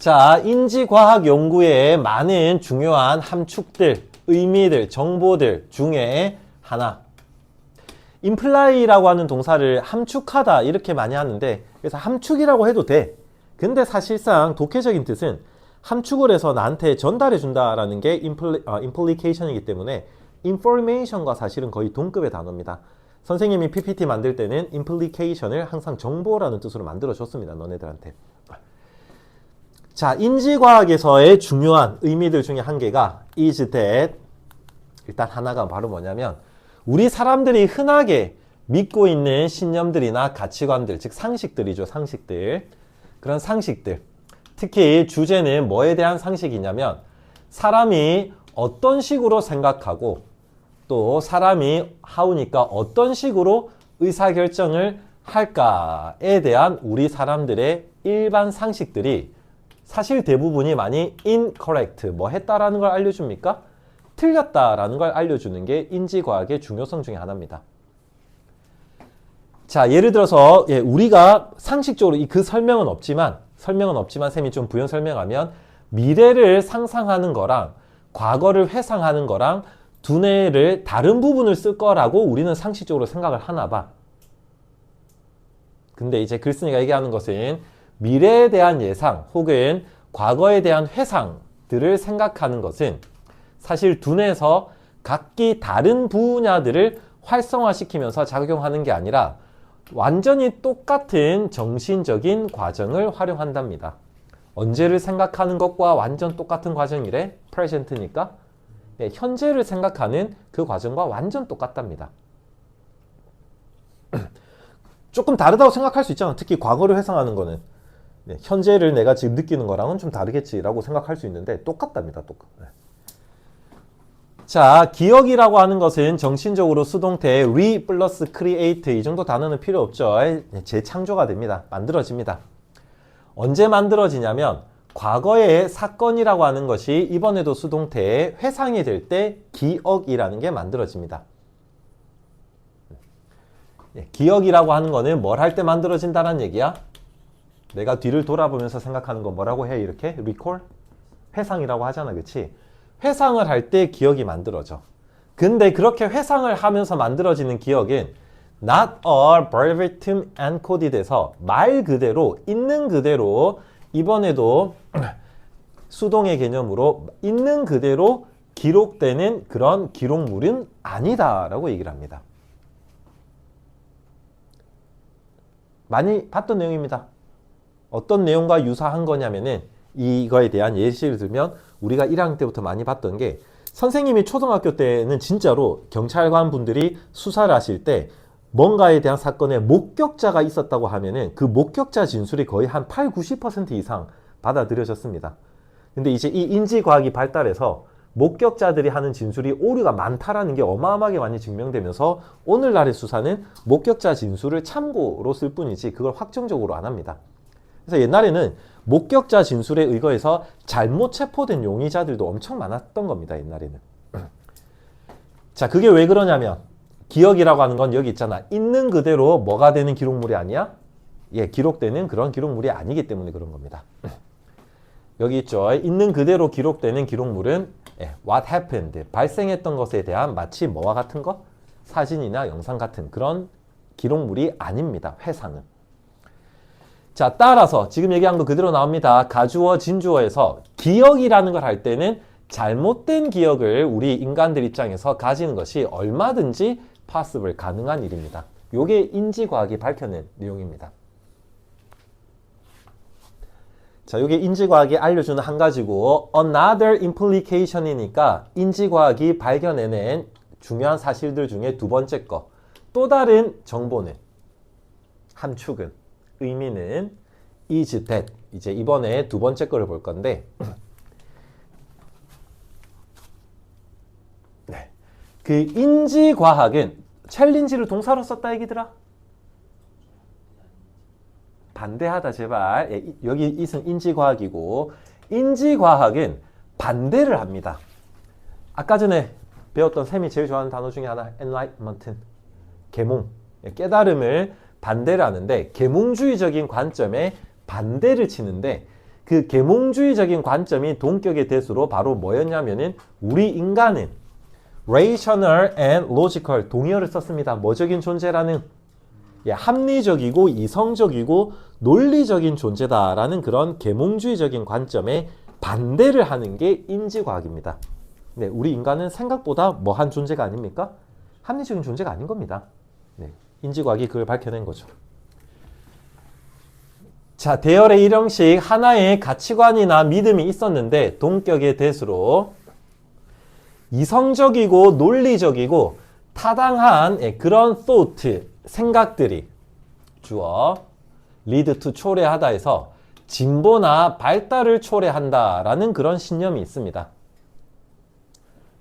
자, 인지과학 연구에 많은 중요한 함축들, 의미들, 정보들 중에 하나. imply라고 하는 동사를 함축하다 이렇게 많이 하는데, 그래서 함축이라고 해도 돼. 근데 사실상 독해적인 뜻은 함축을 해서 나한테 전달해 준다라는 게 implication이기 때문에 information과 사실은 거의 동급의 단어입니다. 선생님이 PPT 만들 때는 implication을 항상 정보라는 뜻으로 만들어 줬습니다. 너네들한테. 자, 인지과학에서의 중요한 의미들 중에 한 개가 is that, 일단 하나가 바로 뭐냐면 우리 사람들이 흔하게 믿고 있는 신념들이나 가치관들, 즉 상식들이죠. 상식들. 그런 상식들. 특히 주제는 뭐에 대한 상식이냐면 사람이 어떤 식으로 생각하고 또 사람이 하우니까 어떤 식으로 의사결정을 할까에 대한 우리 사람들의 일반 상식들이 사실 대부분이 많이 incorrect, 뭐 했다라는 걸 알려줍니까? 틀렸다라는 걸 알려주는 게 인지과학의 중요성 중에 하나입니다. 자, 예를 들어서 우리가 상식적으로 그 설명은 없지만 쌤이 좀 부연 설명하면 미래를 상상하는 거랑 과거를 회상하는 거랑 두뇌를 다른 부분을 쓸 거라고 우리는 상식적으로 생각을 하나 봐. 근데 이제 글쓴이가 얘기하는 것은 미래에 대한 예상 혹은 과거에 대한 회상들을 생각하는 것은 사실 두뇌에서 각기 다른 분야들을 활성화시키면서 작용하는 게 아니라 완전히 똑같은 정신적인 과정을 활용한답니다. 언제를 생각하는 것과 완전 똑같은 과정이래? present니까. 네, 현재를 생각하는 그 과정과 완전 똑같답니다. 조금 다르다고 생각할 수 있잖아. 특히 과거를 회상하는 거는. 네, 현재를 내가 지금 느끼는 거랑은 좀 다르겠지라고 생각할 수 있는데 똑같답니다. 똑같. 네. 자, 기억이라고 하는 것은 정신적으로 수동태 re 플러스 create 이 정도 단어는 필요 없죠. 재창조가 됩니다. 만들어집니다. 언제 만들어지냐면 과거의 사건이라고 하는 것이 이번에도 수동태에 회상이 될 때 기억이라는 게 만들어집니다. 기억이라고 하는 거는 뭘 할 때 만들어진다는 얘기야? 내가 뒤를 돌아보면서 생각하는 거 뭐라고 해? 이렇게 recall? 회상이라고 하잖아. 그치? 회상을 할 때 기억이 만들어져. 근데 그렇게 회상을 하면서 만들어지는 기억은 not a verbatim encoded 돼서 말 그대로 있는 그대로 이번에도 수동의 개념으로 있는 그대로 기록되는 그런 기록물은 아니다라고 얘기를 합니다. 많이 봤던 내용입니다. 어떤 내용과 유사한 거냐면은 이거에 대한 예시를 들면 우리가 1학년 때부터 많이 봤던 게 선생님이 초등학교 때는 진짜로 경찰관 분들이 수사를 하실 때 뭔가에 대한 사건에 목격자가 있었다고 하면은 그 목격자 진술이 거의 한 8, 90% 이상 받아들여졌습니다. 근데 이제 이 인지과학이 발달해서 목격자들이 하는 진술이 오류가 많다라는 게 어마어마하게 많이 증명되면서 오늘날의 수사는 목격자 진술을 참고로 쓸 뿐이지 그걸 확정적으로 안 합니다. 그래서 옛날에는 목격자 진술에 의거해서 잘못 체포된 용의자들도 엄청 많았던 겁니다. 옛날에는. 자, 그게 왜 그러냐면 기억이라고 하는 건 여기 있잖아. 있는 그대로 뭐가 되는 기록물이 아니야? 예, 기록되는 그런 기록물이 아니기 때문에 그런 겁니다. 여기 있죠. 있는 그대로 기록되는 기록물은 what happened, 발생했던 것에 대한 마치 뭐와 같은 것? 사진이나 영상 같은 그런 기록물이 아닙니다. 회상은. 자, 따라서 지금 얘기한 거 그대로 나옵니다. 가주어, 진주어에서 기억이라는 걸 할 때는 잘못된 기억을 우리 인간들 입장에서 가지는 것이 얼마든지 possible, 가능한 일입니다. 요게 인지과학이 밝혀낸 내용입니다. 자, 요게 인지과학이 알려주는 한 가지고 another implication이니까 인지과학이 발견해낸 중요한 사실들 중에 두 번째 거. 또 다른 정보는, 함축은, 의미는 is that. 이제 이번에 두 번째 거를 볼 건데 네. 그 인지과학은 챌린지를 동사로 썼다 얘기더라. 반대하다 제발. 예, 여기 이승 인지과학이고 인지과학은 반대를 합니다. 아까 전에 배웠던 쌤이 제일 좋아하는 단어 중에 하나 enlightenment, 계몽, 깨달음을 반대를 하는데 계몽주의적인 관점에 반대를 치는데 그 계몽주의적인 관점이 동격의 대수로 바로 뭐였냐면은 우리 인간은 rational and logical 동의어를 썼습니다. 뭐적인 존재라는 합리적이고 이성적이고 논리적인 존재다라는 그런 계몽주의적인 관점에 반대를 하는 게 인지과학입니다. 네, 우리 인간은 생각보다 뭐한 존재가 아닙니까? 합리적인 존재가 아닌 겁니다. 네, 인지과학이 그걸 밝혀낸 거죠. 자, 대열의 일형식 하나의 가치관이나 믿음이 있었는데 동격의 대수로 이성적이고 논리적이고 타당한 그런 thought, 생각들이 주어 lead to 초래하다에서 진보나 발달을 초래한다라는 그런 신념이 있습니다.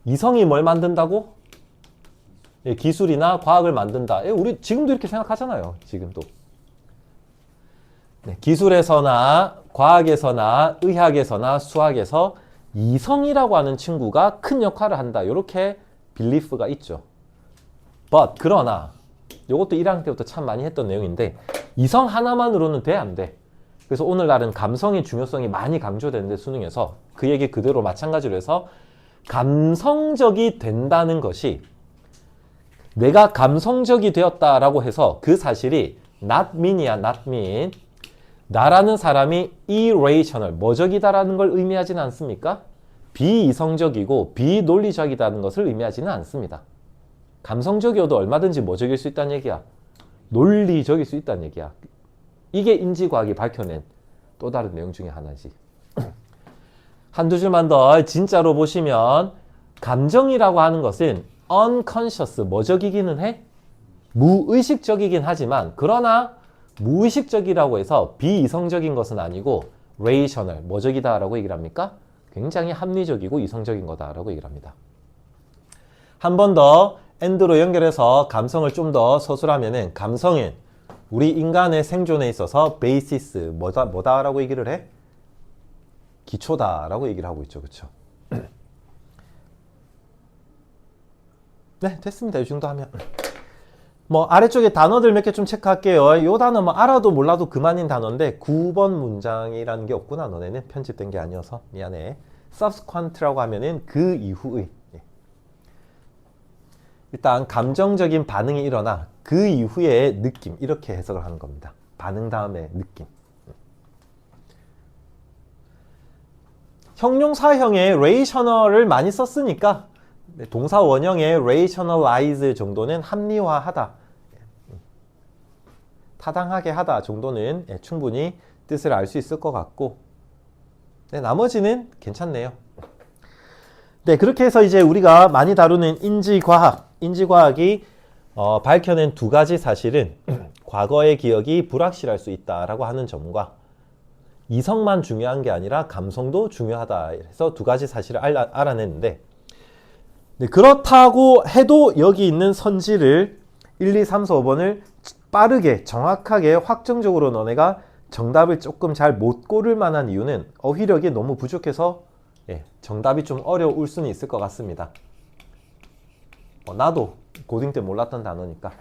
이성이 뭘 만든다고? 기술이나 과학을 만든다. 우리 지금도 이렇게 생각하잖아요. 지금도. 네, 기술에서나 과학에서나 의학에서나 수학에서 이성이라고 하는 친구가 큰 역할을 한다. 이렇게 빌리프가 있죠. But 그러나 이것도 1학년 때부터 참 많이 했던 내용인데 이성 하나만으로는 돼 안 돼. 그래서 오늘날은 감성의 중요성이 많이 강조되는데 수능에서 그 얘기 그대로 마찬가지로 해서 감성적이 된다는 것이 내가 감성적이 되었다라고 해서 그 사실이 not mean이야, not mean. 나라는 사람이 irrational, 뭐적이다라는 걸 의미하지는 않습니까? 비이성적이고 비논리적이다는 것을 의미하지는 않습니다. 감성적이어도 얼마든지 뭐적일 수 있다는 얘기야. 논리적일 수 있다는 얘기야. 이게 인지과학이 밝혀낸 또 다른 내용 중에 하나지. 한두 줄만 더 진짜로 보시면 감정이라고 하는 것은 unconscious, 뭐적이기는 해? 무의식적이긴 하지만 그러나 무의식적이라고 해서 비이성적인 것은 아니고 rational, 뭐적이다라고 얘기를 합니까? 굉장히 합리적이고 이성적인 거다라고 얘기를 합니다. 한 번 더 and로 연결해서 감성을 좀 더 서술하면은 감성은 우리 인간의 생존에 있어서 베이시스, 뭐다라고 얘기를 해? 기초다라고 얘기를 하고 있죠. 그렇죠? 네, 됐습니다. 이 정도 하면. 뭐 아래쪽에 단어들 몇 개 좀 체크할게요. 이 단어 뭐 알아도 몰라도 그만인 단어인데 9번 문장이라는 게 없구나. 너네는 편집된 게 아니어서 미안해. subsequent라고 하면은 그 이후의. 일단 감정적인 반응이 일어나 그 이후의 느낌 이렇게 해석을 하는 겁니다. 반응 다음에 느낌. 형용사형의 rational을 많이 썼으니까 동사 원형의 rationalize 정도는 합리화하다, 타당하게 하다 정도는 충분히 뜻을 알 수 있을 것 같고, 네, 나머지는 괜찮네요. 네, 그렇게 해서 이제 우리가 많이 다루는 인지과학이 밝혀낸 두 가지 사실은 과거의 기억이 불확실할 수 있다라고 하는 점과 이성만 중요한 게 아니라 감성도 중요하다 해서 두 가지 사실을 알아냈는데, 네, 그렇다고 해도 여기 있는 선지를 1, 2, 3, 4, 5번을 빠르게 정확하게 확정적으로 너네가 정답을 조금 잘 못 고를 만한 이유는 어휘력이 너무 부족해서 정답이 좀 어려울 수는 있을 것 같습니다. 나도 고딩 때 몰랐던 단어니까.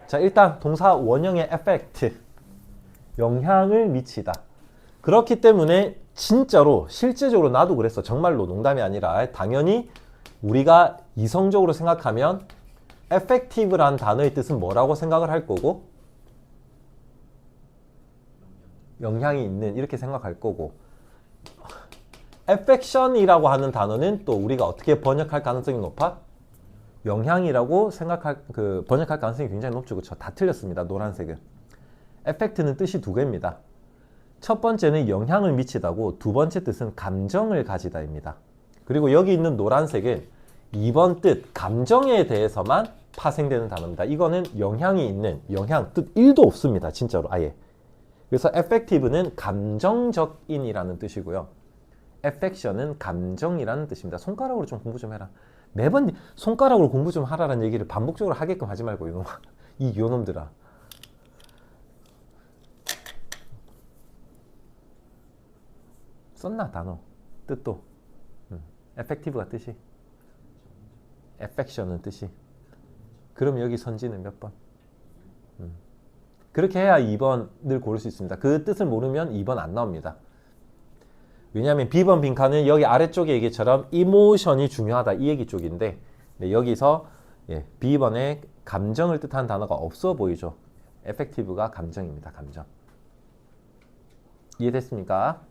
자, 일단 동사 원형의 effect, 영향을 미치다. 그렇기 때문에 진짜로 실제적으로 나도 그랬어. 정말로 농담이 아니라 당연히 우리가 이성적으로 생각하면 effective란 단어의 뜻은 뭐라고 생각을 할 거고 영향이 있는 이렇게 생각할 거고, affection이라고 하는 단어는 또 우리가 어떻게 번역할 가능성이 높아? 영향이라고 번역할 가능성이 굉장히 높죠. 그렇죠? 다 틀렸습니다. 노란색은. effect는 뜻이 두 개입니다. 첫 번째는 영향을 미치다고, 두 번째 뜻은 감정을 가지다입니다. 그리고 여기 있는 노란색은 2번 뜻, 감정에 대해서만 파생되는 단어입니다. 이거는 영향이 있는, 영향, 뜻 1도 없습니다. 진짜로 아예. 그래서 effective는 감정적인이라는 뜻이고요. affection은 감정이라는 뜻입니다. 손가락으로 좀 공부 좀 해라. 매번 손가락으로 공부 좀 하라는 얘기를 반복적으로 하게끔 하지 말고 이 요놈들아. 썼나 단어 뜻도. effective가 뜻이, affection은 뜻이. 그럼 여기 선지는 몇 번? 그렇게 해야 2번을 고를 수 있습니다. 그 뜻을 모르면 2번 안 나옵니다. 왜냐하면 B번 빈칸은 여기 아래쪽에 얘기처럼 이모션이 중요하다 이 얘기 쪽인데 네, 여기서 예, B번에 감정을 뜻하는 단어가 없어 보이죠. 에펙티브가 감정입니다. 감정. 이해됐습니까?